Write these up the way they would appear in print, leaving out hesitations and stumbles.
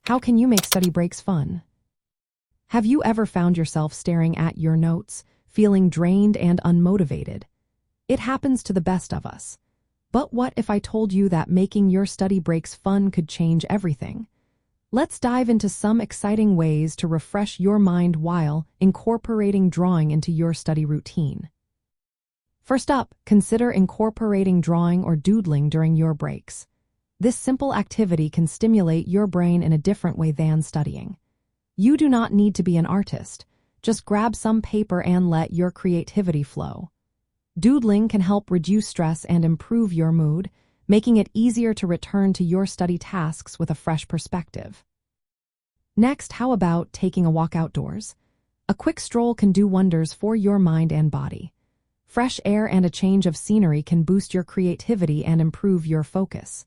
How can you make study breaks fun? Have you ever found yourself staring at your notes, feeling drained and unmotivated? It happens to the best of us. But what if I told you that making your study breaks fun could change everything? Let's dive into some exciting ways to refresh your mind while incorporating drawing into your study routine. First up, consider incorporating drawing or doodling during your breaks. This simple activity can stimulate your brain in a different way than studying. You do not need to be an artist. Just grab some paper and let your creativity flow. Doodling can help reduce stress and improve your mood, making it easier to return to your study tasks with a fresh perspective. Next, how about taking a walk outdoors? A quick stroll can do wonders for your mind and body. Fresh air and a change of scenery can boost your creativity and improve your focus.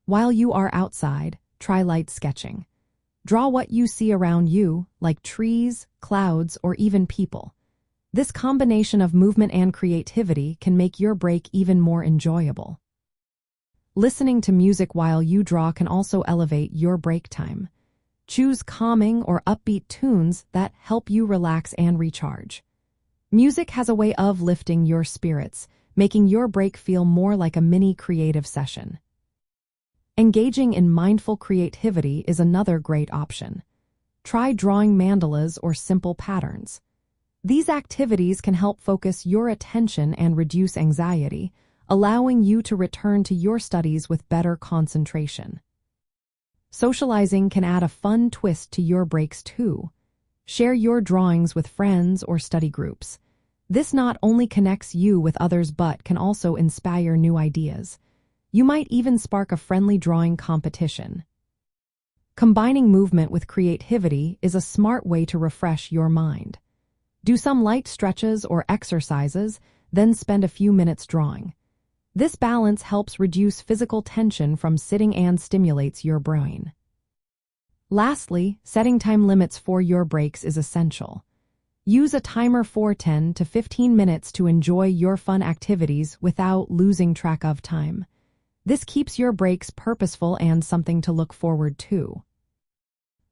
While you are outside, try light sketching. Draw what you see around you, like trees, clouds, or even people. This combination of movement and creativity can make your break even more enjoyable. Listening to music while you draw can also elevate your break time. Choose calming or upbeat tunes that help you relax and recharge. Music has a way of lifting your spirits, making your break feel more like a mini creative session. Engaging in mindful creativity is another great option. Try drawing mandalas or simple patterns. These activities can help focus your attention and reduce anxiety, allowing you to return to your studies with better concentration. Socializing can add a fun twist to your breaks too. Share your drawings with friends or study groups. This not only connects you with others but can also inspire new ideas. You might even spark a friendly drawing competition. Combining movement with creativity is a smart way to refresh your mind. Do some light stretches or exercises, then spend a few minutes drawing. This balance helps reduce physical tension from sitting and stimulates your brain. Lastly, setting time limits for your breaks is essential. Use a timer for 10 to 15 minutes to enjoy your fun activities without losing track of time. This keeps your breaks purposeful and something to look forward to.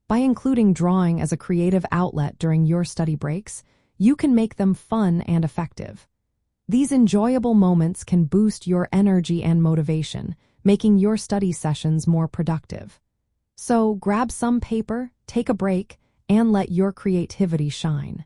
By including drawing as a creative outlet during your study breaks, you can make them fun and effective. These enjoyable moments can boost your energy and motivation, making your study sessions more productive. So grab some paper, take a break, and let your creativity shine.